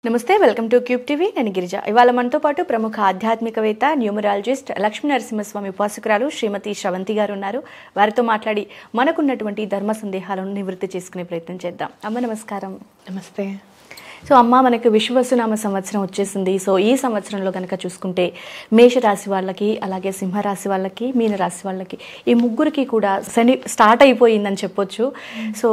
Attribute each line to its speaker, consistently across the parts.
Speaker 1: నమస్తే, welcome to cube TV. నేను గిరిజ. ఇవాళ మనతో పాటు ప్రముఖ ఆధ్యాత్మికవేత్త, న్యూమరాలజిస్ట్, లక్ష్మీ నరసింహస్వామి ఉపాసకురాలు శ్రీమతి శ్రవంతి గారు ఉన్నారు. వారితో మాట్లాడి మనకున్నటువంటి ధర్మ సందేహాలను నివృత్తి చేసుకునే ప్రయత్నం చేద్దాం. అమ్మ నమస్కారం.
Speaker 2: నమస్తే.
Speaker 1: సో అమ్మ, మనకు విశ్వవసునామ సంవత్సరం వచ్చేసింది. సో ఈ సంవత్సరంలో కనుక చూసుకుంటే మేషరాశి వాళ్ళకి, అలాగే సింహరాశి వాళ్ళకి, మీనరాశి వాళ్ళకి, ఈ ముగ్గురికి కూడా శని స్టార్ట్ అయిపోయిందని చెప్పొచ్చు. సో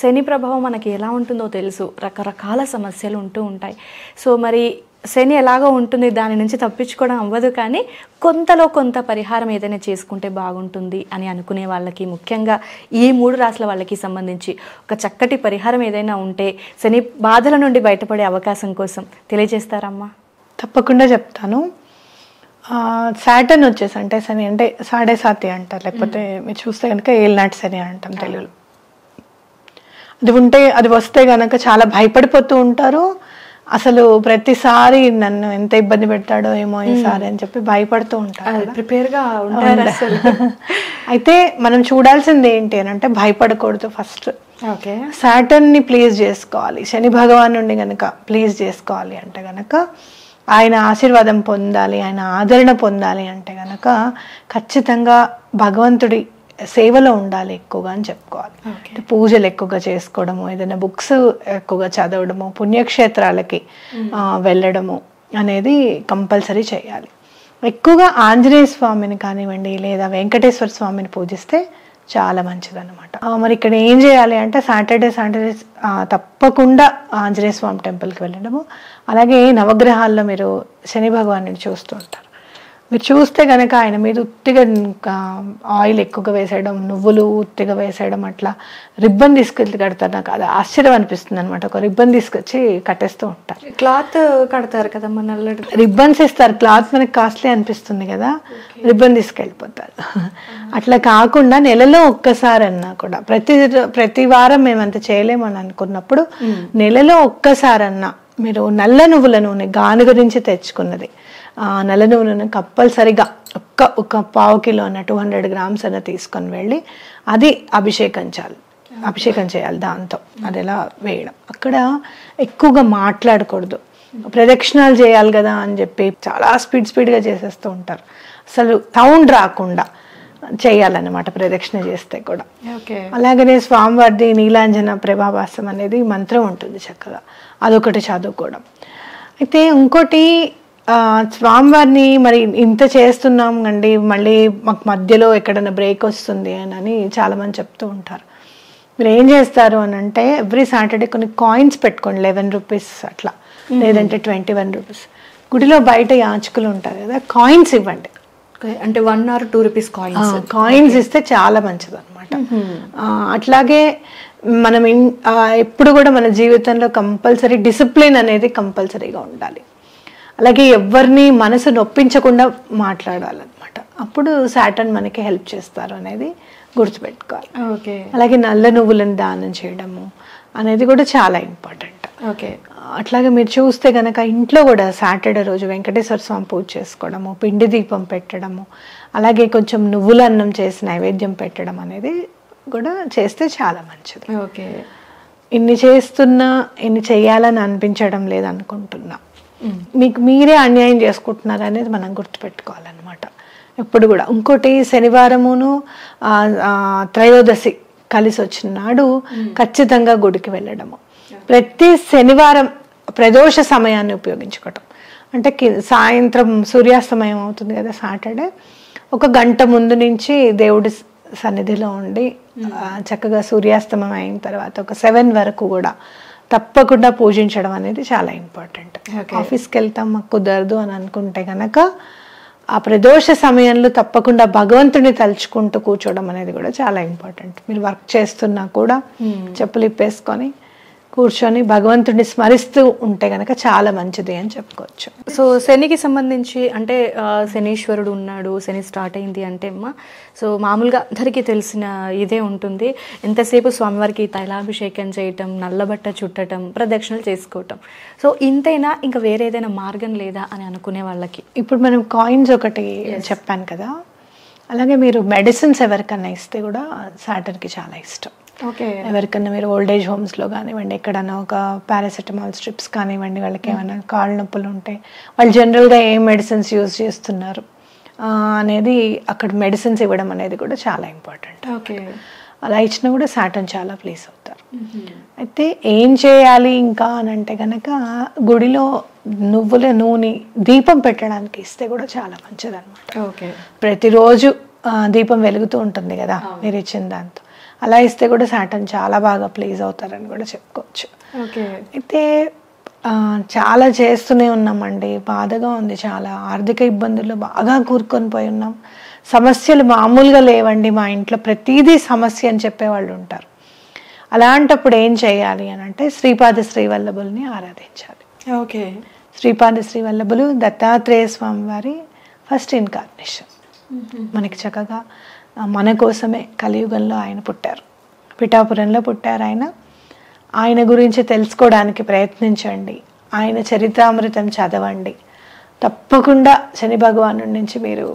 Speaker 1: శని ప్రభావం మనకి ఎలా ఉంటుందో తెలుసు, రకరకాల సమస్యలు ఉంటూ ఉంటాయి. సో మరి శని ఎలాగో ఉంటుంది, దాని నుంచి తప్పించుకోవడం అవ్వదు, కానీ కొంతలో కొంత పరిహారం ఏదైనా చేసుకుంటే బాగుంటుంది అని అనుకునే వాళ్ళకి, ముఖ్యంగా ఈ 3 రాశుల వాళ్ళకి సంబంధించి ఒక చక్కటి పరిహారం ఏదైనా ఉంటే శని బాధల నుండి బయటపడే అవకాశం కోసం తెలియజేస్తారమ్మా?
Speaker 2: తప్పకుండా చెప్తాను. సాటర్న్ వచ్చేసి అంటే శని అంటే సాడే సాతి అంటారు, లేకపోతే మీరు చూస్తే కనుక ఏలినాటి శని అంటాం తెలుగులో. అది ఉంటే, అది వస్తే కనుక చాలా భయపడిపోతూ ఉంటారు. అసలు ప్రతిసారి నన్ను ఎంత ఇబ్బంది పెడతాడో ఏమో ఈసారి అని చెప్పి భయపడుతూ ఉంటారు,
Speaker 1: ప్రిపేర్గా ఉంటారు అసలు.
Speaker 2: అయితే మనం చూడాల్సింది ఏంటి అని అంటే, భయపడకూడదు. ఫస్ట్
Speaker 1: ఓకే,
Speaker 2: సాటర్న్ని ప్లీజ్ చేసుకోవాలి. శని భగవాన్ నుండి కనుక ప్లీజ్ చేసుకోవాలి అంటే కనుక, ఆయన ఆశీర్వాదం పొందాలి, ఆయన ఆదరణ పొందాలి అంటే కనుక ఖచ్చితంగా భగవంతుడి సేవలో ఉండాలి ఎక్కువగా అని చెప్పుకోవాలి. పూజలు ఎక్కువగా చేసుకోవడము, ఏదైనా బుక్స్ ఎక్కువగా చదవడము, పుణ్యక్షేత్రాలకి వెళ్ళడము అనేది కంపల్సరీ చేయాలి. ఎక్కువగా ఆంజనేయ స్వామిని కానివ్వండి, లేదా వెంకటేశ్వర స్వామిని పూజిస్తే చాలా మంచిదన్నమాట. మరి ఇక్కడ ఏం చేయాలి అంటే, సాటర్డే తప్పకుండా ఆంజనేయ స్వామి టెంపుల్కి వెళ్ళడము. అలాగే నవగ్రహాల్లో మీరు శని భగవాన్ని చూస్తూ ఉంటారు. మీరు చూస్తే కనుక ఆయన మీద ఉత్తిగా ఆయిల్ ఎక్కువగా వేసేయడం, నువ్వులు ఉత్తిగా వేసేయడం, అట్లా రిబ్బన్ తీసుకెళ్ళి కడతారు. నాకు అది ఆశ్చర్యం అనిపిస్తుంది అనమాట. ఒక రిబ్బన్ తీసుకొచ్చి కట్టేస్తూ ఉంటారు.
Speaker 1: క్లాత్ కడతారు కదా, మన
Speaker 2: రిబ్బన్స్ ఇస్తారు. క్లాత్ మనకి కాస్ట్లీ అనిపిస్తుంది కదా, రిబ్బన్ తీసుకెళ్ళిపోతారు. అట్లా కాకుండా నెలలో ఒక్కసారన్నా కూడా, ప్రతి వారం మేము అంత చేయలేమని అనుకున్నప్పుడు నెలలో ఒక్కసారన్నా మీరు నల్ల నువ్వుల నూనె, గానుగ నుంచి తెచ్చుకున్నది నల్ల నూనెను కంపల్సరిగా ఒక పావు కిలో అన్న 200 grams అన్న తీసుకొని వెళ్ళి అది అభిషేకం చేయాలి. దాంతో అది ఎలా వేయడం. అక్కడ ఎక్కువగా మాట్లాడకూడదు. ప్రదక్షిణాలు చేయాలి కదా అని చెప్పి చాలా స్పీడ్గా చేసేస్తూ ఉంటారు. అసలు సౌండ్ రాకుండా చేయాలన్నమాట ప్రదక్షిణ చేస్తే కూడా. అలాగనే స్వామివారిది నీలాంజన ప్రభావాసం అనేది మంత్రం ఉంటుంది, చక్కగా అదొకటి చదువుకోవడం. అయితే ఇంకోటి, స్వామివారిని మరి ఇంత చేస్తున్నాం అండి, మళ్ళీ మాకు మధ్యలో ఎక్కడైనా బ్రేక్ వస్తుంది అని చాలామంది చెప్తూ ఉంటారు. మీరు ఏం చేస్తారు అని అంటే, ఎవ్రీ సాటర్డే కొన్ని కాయిన్స్ పెట్టుకోండి, 11 rupees అట్లా, లేదంటే 21 rupees. గుడిలో బయట యాచకులు ఉంటారు కదా, కాయిన్స్ ఇవ్వండి.
Speaker 1: అంటే 1 or 2 rupees
Speaker 2: కాయిన్స్ ఇస్తే చాలా మంచిది అనమాట. అట్లాగే మనం ఎప్పుడు కూడా మన జీవితంలో కంపల్సరీ డిసిప్లిన్ అనేది కంపల్సరీగా ఉండాలి. అలాగే ఎవరిని మనసు నొప్పించకుండా మాట్లాడాలన్నమాట. అప్పుడు సాటర్న్ మనకి హెల్ప్ చేస్తారు అనేది గుర్తుపెట్టుకోవాలి. అలాగే నల్ల నువ్వులను దానం చేయడము అనేది కూడా చాలా ఇంపార్టెంట్. అట్లాగే మీరు చూస్తే కనుక ఇంట్లో కూడా సాటర్డే రోజు వెంకటేశ్వర స్వామి పూజ చేసుకోవడము, పిండి దీపం పెట్టడము, అలాగే కొంచెం నువ్వుల అన్నం చేసి నైవేద్యం పెట్టడం అనేది కూడా చేస్తే చాలా మంచిది. ఇన్ని చేస్తున్నా, ఇన్ని చేయాలని అనిపించడం లేదనుకుంటున్నా, మీకు మీరే అన్యాయం చేసుకుంటున్నారు అనేది మనం గుర్తుపెట్టుకోవాలన్నమాట ఎప్పుడు కూడా. ఇంకోటి, శనివారమును త్రయోదశి కలిసి వచ్చిన నాడు ఖచ్చితంగా గుడికి వెళ్ళడము. ప్రతి శనివారం ప్రదోష సమయాన్ని ఉపయోగించుకోవటం. అంటే సాయంత్రం సూర్యాస్తమయం అవుతుంది కదా సాటర్డే, 1 గంట ముందు నుంచి దేవుడి సన్నిధిలో ఉండి చక్కగా సూర్యాస్తమయం అయిన తర్వాత ఒక 7 వరకు కూడా తప్పకుండా పూజించడం అనేది చాలా ఇంపార్టెంట్. ఆఫీస్కి వెళ్తాం, మాకు కుదరదు అని అనుకుంటే కనుక ఆ ప్రదోష సమయంలో తప్పకుండా భగవంతుని తలుచుకుంటూ కూర్చోవడం అనేది కూడా చాలా ఇంపార్టెంట్. మీరు వర్క్ చేస్తున్నా కూడా చెప్పులు ఇప్పేసుకొని కూర్చొని భగవంతుడిని స్మరిస్తూ ఉంటే కనుక చాలా మంచిది అని చెప్పుకోవచ్చు.
Speaker 1: సో శనికి సంబంధించి అంటే శనీశ్వరుడు ఉన్నాడు, శని స్టార్ట్ అయింది అంటే అమ్మ, సో మామూలుగా అందరికీ తెలిసిన ఇదే ఉంటుంది, ఎంతసేపు స్వామివారికి తైలాభిషేకం చేయటం, నల్లబట్ట చుట్టడం, ప్రదక్షిణలు చేసుకోవటం. సో ఇంతైనా ఇంకా వేరే ఏదైనా మార్గం లేదా అని అనుకునే వాళ్ళకి,
Speaker 2: ఇప్పుడు మనం కాయిన్స్ ఒకటి చెప్పాను కదా, అలాగే మీరు మెడిసిన్స్ ఎవరికన్నా ఇస్తే కూడా సాటర్కి చాలా ఇష్టం.
Speaker 1: ఓకే.
Speaker 2: ఎవరికన్నా మీరు ఓల్డ్ ఏజ్ హోమ్స్లో కానివ్వండి, ఎక్కడన్నా ఒక పారాసెటమాల్ స్ట్రిప్స్ కానివ్వండి, వాళ్ళకి ఏమైనా కాళ్ళ నొప్పులు ఉంటే వాళ్ళు జనరల్గా ఏ మెడిసిన్స్ యూజ్ చేస్తున్నారు అనేది అక్కడ మెడిసిన్స్ ఇవ్వడం అనేది కూడా చాలా ఇంపార్టెంట్.
Speaker 1: ఓకే.
Speaker 2: అలా ఇచ్చినా కూడా సాటర్న్ చాలా ప్లీజ్ అవుతారు. అయితే ఏం చేయాలి ఇంకా అని అంటే కనుక గుడిలో నువ్వుల నూనె దీపం పెట్టడానికి ఇస్తే కూడా చాలా మంచిది అనమాట.
Speaker 1: ఓకే.
Speaker 2: ప్రతిరోజు దీపం వెలుగుతూ ఉంటుంది కదా మీరు ఇచ్చిన దాంతో, అలా ఇస్తే కూడా సాటర్న్ చాలా బాగా ప్లీజ్ అవుతారని కూడా చెప్పుకోవచ్చు.
Speaker 1: ఓకే.
Speaker 2: అయితే చాలా చేస్తూనే ఉన్నామండి, బాధగా ఉంది, చాలా ఆర్థిక ఇబ్బందులు బాగా కూరుకొని పోయి ఉన్నాం. సమస్యలు మామూలుగా లేవండి, మా ఇంట్లో ప్రతిదీ సమస్య అని చెప్పేవాళ్ళు ఉంటారు. అలాంటప్పుడు ఏం చేయాలి అని అంటే శ్రీపాద శ్రీవల్లభుల్ని ఆరాధించాలి.
Speaker 1: ఓకే.
Speaker 2: శ్రీపాద శ్రీవల్లభులు దత్తాత్రేయ స్వామి వారి ఫస్ట్ ఇన్కార్నేషన్. మనకి చక్కగా మన కోసమే కలియుగంలో ఆయన పుట్టారు, పిఠాపురంలో పుట్టారు ఆయన. ఆయన గురించి తెలుసుకోవడానికి ప్రయత్నించండి, ఆయన చరితామృతం చదవండి. తప్పకుండా శని భగవాను నుంచి మీరు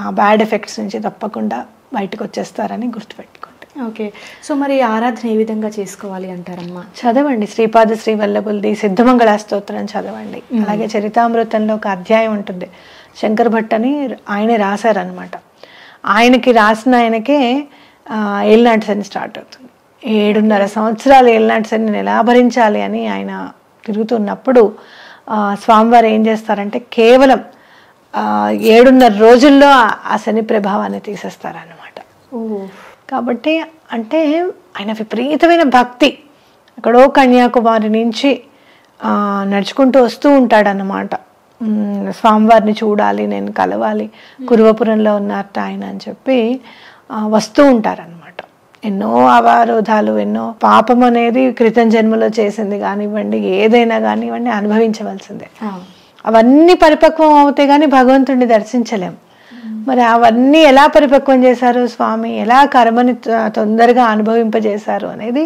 Speaker 2: ఆ బ్యాడ్ ఎఫెక్ట్స్ నుంచి తప్పకుండా బయటకు వచ్చేస్తారని గుర్తుపెట్టుకోండి.
Speaker 1: ఓకే. సో మరి ఆరాధన ఏ విధంగా చేసుకోవాలి అంటారమ్మా?
Speaker 2: చదవండి శ్రీపాద శ్రీవల్లభులది సిద్ధమంగళ స్తోత్రం చదవండి. అలాగే చరితామృతంలో ఒక అధ్యాయం ఉంటుంది, శంకర్ భట్ అని ఆయనే రాశారనమాట. ఆయనకి రాసిన ఆయనకే ఏలినాటి శని స్టార్ట్ అవుతుంది. 7.5 సంవత్సరాలు ఏలినాటి శని ఎలా భరించాలి అని ఆయన తిరుగుతున్నప్పుడు స్వామివారు ఏం చేస్తారంటే కేవలం 7.5 రోజుల్లో ఆ శని ప్రభావాన్ని తీసేస్తారనమాట. కాబట్టి అంటే ఆయన విపరీతమైన భక్తి, ఎక్కడో కన్యాకుమారి నుంచి నడుచుకుంటూ వస్తూ ఉంటాడనమాట. స్వామివారిని చూడాలి, నేను కలవాలి, కురువపురంలో ఉన్నారట ఆయన అని చెప్పి వస్తూ ఉంటారనమాట. ఎన్నో అవరోధాలు, ఎన్నో పాపం అనేది క్రితం జన్మలో చేసింది కానివ్వండి, ఏదైనా కానివ్వండి అనుభవించవలసిందే. అవన్నీ పరిపక్వం అవుతే కానీ భగవంతుడిని దర్శించలేం. మరి అవన్నీ ఎలా పరిపక్వం చేశారు స్వామి, ఎలా కర్మని తొందరగా అనుభవింపజేశారు అనేది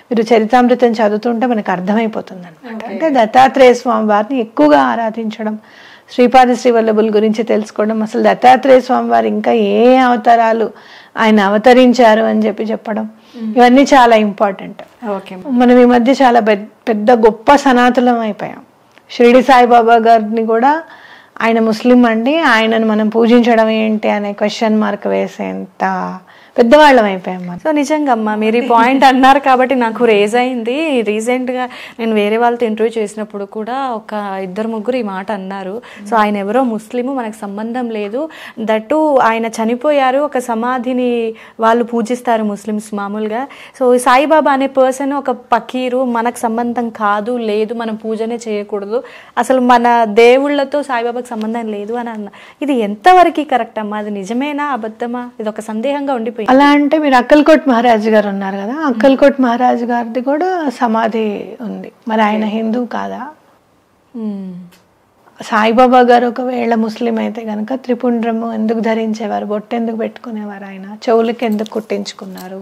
Speaker 2: మీరు చరితామృతం చదువుతుంటే మనకు అర్థమైపోతుంది అనమాట. అంటే దత్తాత్రేయ స్వామి వారిని ఎక్కువగా ఆరాధించడం, శ్రీపాద శ్రీవల్లభుల గురించి తెలుసుకోవడం, అసలు దత్తాత్రేయ స్వామి వారు ఇంకా ఏ అవతారాలు ఆయన అవతరించారు అని చెప్పడం, ఇవన్నీ చాలా ఇంపార్టెంట్. మనం ఈ మధ్య చాలా పెద్ద గొప్ప సనాతనం అయిపోయాం. షిరిడి సాయిబాబా గారిని కూడా ఆయన ముస్లిం అండి, ఆయనను మనం పూజించడం ఏంటి అనే క్వశ్చన్ మార్క్ వేసేంత పెద్దవాళ్ళం అయిపోయాం.
Speaker 1: సో నిజంగా అమ్మా మీరు ఈ పాయింట్ అన్నారు కాబట్టి నాకు రేజ్ అయింది. రీసెంట్గా నేను వేరే వాళ్ళతో ఇంటర్వ్యూ చేసినప్పుడు కూడా ఒక 2-3 ఈ మాట అన్నారు. సో ఆయన ఎవరో ముస్లిము, మనకు సంబంధం లేదు, దట్టు ఆయన చనిపోయారు, ఒక సమాధిని వాళ్ళు పూజిస్తారు ముస్లిమ్స్ మామూలుగా. సో సాయిబాబా అనే పర్సన్ ఒక పకీరు, మనకు సంబంధం కాదు, లేదు, మనం పూజనే చేయకూడదు, అసలు మన దేవుళ్ళతో సాయిబాబాకి సంబంధం లేదు అని అన్న. ఇది ఎంతవరకు కరెక్ట్ అమ్మా? అది నిజమేనా అబద్ధమా? ఇది ఒక సందేహంగా ఉండిపోయింది.
Speaker 2: అలా అంటే మీరు అక్కల్కోట్ మహారాజ్ గారు ఉన్నారు కదా, అక్కల్కోట్ మహారాజ్ గారిది కూడా సమాధి ఉంది. మరి ఆయన హిందూ కాదా? సాయిబాబా గారు ఒకవేళ ముస్లిం అయితే కనుక త్రిపుండ్రము ఎందుకు ధరించేవారు, బొట్టు ఎందుకు పెట్టుకునేవారు, ఆయన చెవులకి ఎందుకు కుట్టించుకున్నారు,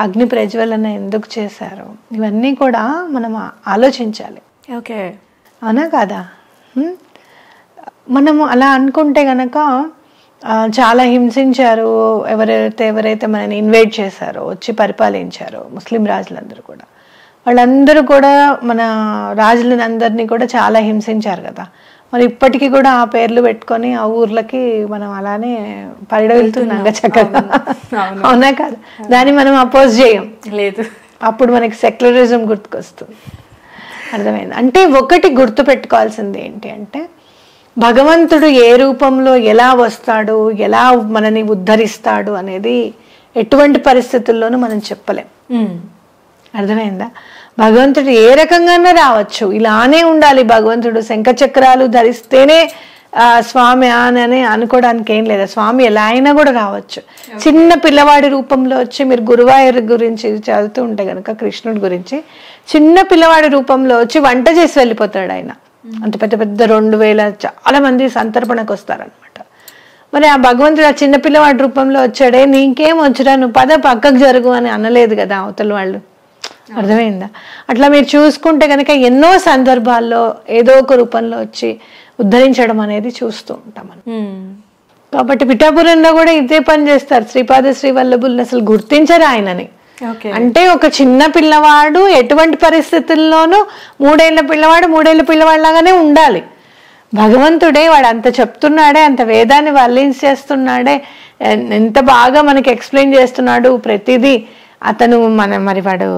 Speaker 2: అగ్ని ప్రజ్వలన ఎందుకు చేశారు, ఇవన్నీ కూడా మనం ఆలోచించాలి.
Speaker 1: ఓకే,
Speaker 2: అవునా కాదా? మనము అలా అనుకుంటే గనక చాలా హింసించారు, ఎవరైతే మనని ఇన్వైట్ చేశారో, వచ్చి పరిపాలించారో ముస్లిం రాజులందరూ కూడా, వాళ్ళందరూ కూడా మన రాజులని అందరినీ కూడా చాలా హింసించారు కదా. మరి ఇప్పటికీ కూడా ఆ పేర్లు పెట్టుకొని ఆ ఊర్లకి మనం అలానే పరిడవిలుతున్నాం చక్కగా, అవునా కాదు? దాన్ని మనం అపోజ్ చేయం
Speaker 1: లేదు.
Speaker 2: అప్పుడు మనకి సెక్యులరిజం గుర్తుకొస్తుంది. అర్థమైంది? అంటే ఒకటి గుర్తు పెట్టుకోవాల్సింది ఏంటి అంటే, భగవంతుడు ఏ రూపంలో ఎలా వస్తాడు, ఎలా మనని ఉద్ధరిస్తాడు అనేది ఎటువంటి పరిస్థితుల్లోనూ మనం చెప్పలేం. అర్థమైందా? భగవంతుడు ఏ రకంగానే రావచ్చు, ఇలానే ఉండాలి భగవంతుడు, శంఖచక్రాలు ధరిస్తేనే స్వామి అని అనుకోవడానికి ఏం లేదా. స్వామి ఎలా అయినా కూడా రావచ్చు. చిన్న పిల్లవాడి రూపంలో వచ్చి, మీరు గురువాయూర్ గురించి చదువుతూ ఉంటే కనుక కృష్ణుడి గురించి, చిన్న పిల్లవాడి రూపంలో వచ్చి వంట చేసి వెళ్ళిపోతాడు ఆయన. అంత పెద్ద పెద్ద 2000 చాలా మంది సంతర్పణకు వస్తారనమాట. మరి ఆ భగవంతుడు ఆ చిన్నపిల్లవాడి రూపంలో వచ్చాడే, నీకేం వచ్చురా, నువ్వు పక్కకు జరుగు అని అనలేదు కదా అవతల వాళ్ళు. అర్థమైందా? అట్లా మీరు చూసుకుంటే కనుక ఎన్నో సందర్భాల్లో ఏదో ఒక రూపంలో వచ్చి ఉద్ధరించడం అనేది చూస్తూ ఉంటాం మనం. కాబట్టి పిఠాపురంలో కూడా ఇదే పని చేస్తారు. శ్రీపాద శ్రీవల్లభుల్ని అసలు గుర్తించరు ఆయనని.
Speaker 1: ఓకే.
Speaker 2: అంటే ఒక చిన్న పిల్లవాడు ఎటువంటి పరిస్థితుల్లోనూ 3 ఏళ్ల పిల్లవాడు 3 ఏళ్ల పిల్లవాడిలాగానే ఉండాలి. భగవంతుడే వాడు అంత చెప్తున్నాడే, అంత వేదాన్ని వర్ణించేస్తున్నాడే, ఎంత బాగా మనకి ఎక్స్ప్లెయిన్ చేస్తున్నాడు ప్రతిదీ. అతను మరి వాడు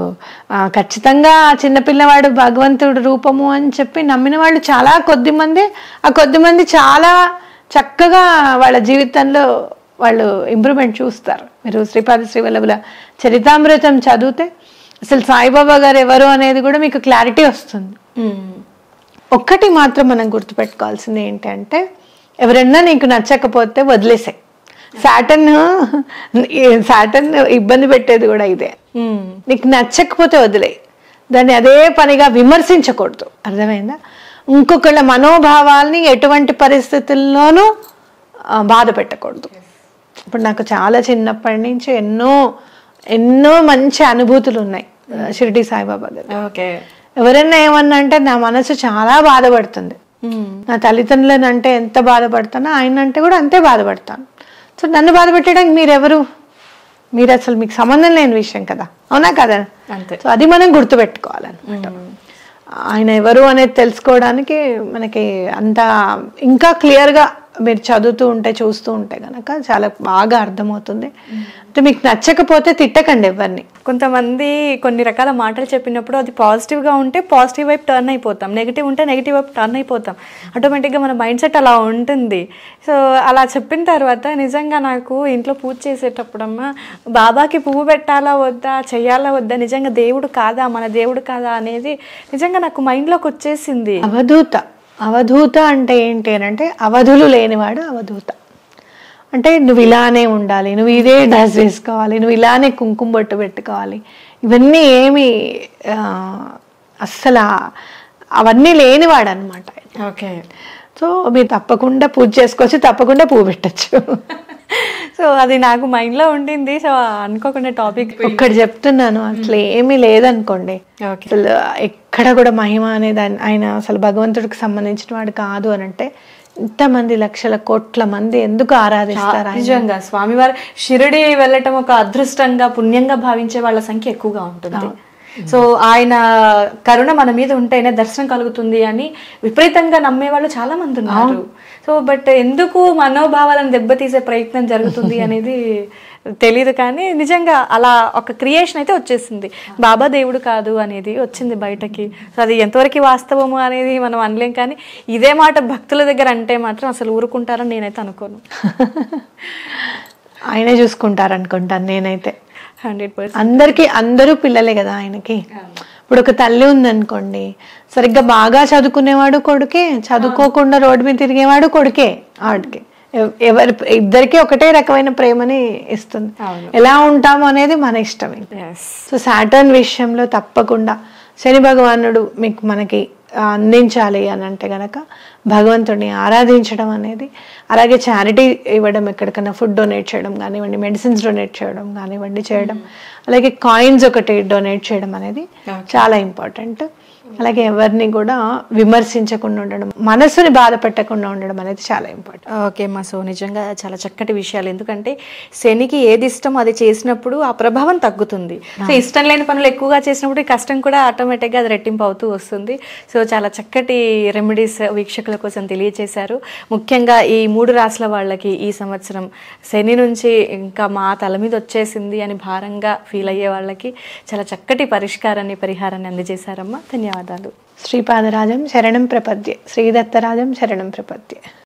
Speaker 2: ఖచ్చితంగా చిన్నపిల్లవాడు భగవంతుడు రూపము అని చెప్పి నమ్మిన వాళ్ళు చాలా కొద్దిమంది. ఆ కొద్దిమంది చాలా చక్కగా వాళ్ళ జీవితంలో వాళ్ళు ఇంప్రూవ్మెంట్ చూస్తారు. మీరు శ్రీపాద శ్రీవల్లభుల చరితామృతం చదివితే అసలు సాయిబాబా గారు ఎవరు అనేది కూడా మీకు క్లారిటీ వస్తుంది. ఒక్కటి మాత్రం మనం గుర్తుపెట్టుకోవాల్సింది ఏంటంటే, ఎవరన్నా నీకు నచ్చకపోతే వదిలేసాయి. సాటర్న్ ఇబ్బంది పెట్టేది కూడా ఇదే. నీకు నచ్చకపోతే వదిలే, దాన్ని అదే పనిగా విమర్శించకూడదు. అర్థమైందా? ఇంకొకళ్ళ మనోభావాల్ని ఎటువంటి పరిస్థితుల్లోనూ బాధ పెట్టకూడదు. ఇప్పుడు నాకు చాలా చిన్నప్పటి నుంచి ఎన్నో ఎన్నో మంచి అనుభూతులు ఉన్నాయి షిరిడి సాయిబాబా గారు. ఎవరైనా ఏమన్నా అంటే నా మనసు చాలా బాధపడుతుంది. నా తల్లిదండ్రులను అంటే ఎంత బాధపడతానో ఆయన అంటే కూడా అంతే బాధపడతాను. సో నన్ను బాధ పెట్టడానికి మీరెవరు? మీరు అసలు మీకు సంబంధం లేని విషయం కదా, అవునా కదా? సో అది మనం గుర్తుపెట్టుకోవాలన్నమాట. ఆయన ఎవరు అనేది తెలుసుకోవడానికి మనకి అంత ఇంకా క్లియర్గా మీరు చదువుతూ ఉంటే చూస్తూ ఉంటే కనుక చాలా బాగా అర్థమవుతుంది. అంటే మీకు నచ్చకపోతే తిట్టకండి ఎవరిని.
Speaker 1: కొంతమంది కొన్ని రకాల మాటలు చెప్పినప్పుడు అది పాజిటివ్గా ఉంటే పాజిటివ్ వైపు టర్న్ అయిపోతాం, నెగిటివ్ ఉంటే నెగిటివ్ వైపు టర్న్ అయిపోతాం. ఆటోమేటిక్గా మన మైండ్ సెట్ అలా ఉంటుంది. సో అలా చెప్పిన తర్వాత నిజంగా నాకు ఇంట్లో పూజ చేసేటప్పుడమ్మా బాబాకి పువ్వు పెట్టాలా వద్దా, చెయ్యాలా వద్దా, నిజంగా దేవుడు కాదా మన దేవుడు కాదా అనేది నిజంగా నాకు మైండ్లోకి వచ్చేసింది.
Speaker 2: అవధూత అంటే ఏంటి అని అంటే అవధులు లేనివాడు అవధూత. అంటే నువ్వు ఇలానే ఉండాలి, నువ్వు ఇదే డ్రెస్ వేసుకోవాలి, నువ్వు ఇలానే కుంకుమ బొట్టు పెట్టుకోవాలి, ఇవన్నీ ఏమి అస్సలు అవన్నీ లేనివాడు అనమాట.
Speaker 1: ఓకే.
Speaker 2: సో మీరు తప్పకుండా పూజ చేసుకోవచ్చు, తప్పకుండా పువ్వు పెట్టచ్చు.
Speaker 1: సో అది నాకు మైండ్లో ఉండింది. సో అనుకోకుండా టాపిక్
Speaker 2: ఒక్కటి చెప్తున్నాను, అసలు ఏమీ లేదనుకోండి, అసలు ఎక్కడ కూడా మహిమ అనేది ఆయన అసలు భగవంతుడికి సంబంధించిన వాడు కాదు అని అంటే ఇంతమంది లక్షల కోట్ల మంది ఎందుకు ఆరాధిస్తారు?
Speaker 1: నిజంగా స్వామివారు షిరిడి వెళ్ళటం ఒక అదృష్టంగా పుణ్యంగా భావించే వాళ్ళ సంఖ్య ఎక్కువగా ఉంటుంది. సో ఆయన కరుణ మన మీద ఉంటేనే దర్శనం కలుగుతుంది అని విపరీతంగా నమ్మే వాళ్ళు చాలా మంది ఉన్నారు. సో బట్ ఎందుకు మనోభావాలను దెబ్బతీసే ప్రయత్నం జరుగుతుంది అనేది తెలీదు. కానీ నిజంగా అలా ఒక క్రియేషన్ అయితే వచ్చేసింది, బాబా దేవుడు కాదు అనేది వచ్చింది బయటకి. సో అది ఎంతవరకు వాస్తవము అనేది మనం అనలేం. కానీ ఇదే మాట భక్తుల దగ్గర అంటే మాత్రం అసలు ఊరుకుంటారని నేనైతే అనుకోను.
Speaker 2: ఆయనే చూసుకుంటారు అనుకుంటాను నేనైతే.
Speaker 1: 100%
Speaker 2: అందరూ పిల్లలే కదా ఆయనకి. ఇప్పుడు ఒక తల్లి ఉందనుకోండి, సరిగ్గా బాగా చదువుకునేవాడు కొడుకే, చదువుకోకుండా రోడ్డు మీద తిరిగేవాడు కొడుకే. ఆడికి ఇద్దరికి ఒకటే రకమైన ప్రేమని ఇస్తుంది. ఎలా ఉంటాము అనేది మన ఇష్టం. సో సాటర్న్ విషయంలో తప్పకుండా శని భగవానుడు మనకి అందించాలి అని అంటే గనక భగవంతుడిని ఆరాధించడం అనేది, అలాగే చారిటీ ఇవ్వడం, ఎక్కడికైనా ఫుడ్ డొనేట్ చేయడం కానివ్వండి, మెడిసిన్స్ డొనేట్ చేయడం కానివ్వండి చేయడం, అలాగే కాయిన్స్ ఒకటి డొనేట్ చేయడం అనేది చాలా ఇంపార్టెంట్. అలాగే ఎవరిని కూడా విమర్శించకుండా ఉండడం, మనసుని బాధ పెట్టకుండా ఉండడం అనేది చాలా ఇంపార్టెంట్.
Speaker 1: ఓకే అమ్మా. సో నిజంగా చాలా చక్కటి విషయాలు. ఎందుకంటే శనికి ఏది ఇష్టం అది చేసినప్పుడు ఆ ప్రభావం తగ్గుతుంది. సో ఇష్టం లేని పనులు ఎక్కువగా చేసినప్పుడు కష్టం కూడా ఆటోమేటిక్గా అది రెట్టింపు అవుతూ వస్తుంది. సో చాలా చక్కటి రెమెడీస్ వీక్షకుల కోసం తెలియజేశారు. ముఖ్యంగా ఈ 3 రాశుల వాళ్ళకి ఈ సంవత్సరం శని నుంచి ఇంకా మా తల మీద వచ్చేసింది అని భారంగా ఫీల్ అయ్యే వాళ్ళకి చాలా చక్కటి పరిహారాన్ని అందజేశారమ్మా. ధన్యవాదాలు.
Speaker 2: శ్రీపాదరాజం శరణం ప్రపద్యే, శ్రీదత్తరాజం శరణం ప్రపద్యే.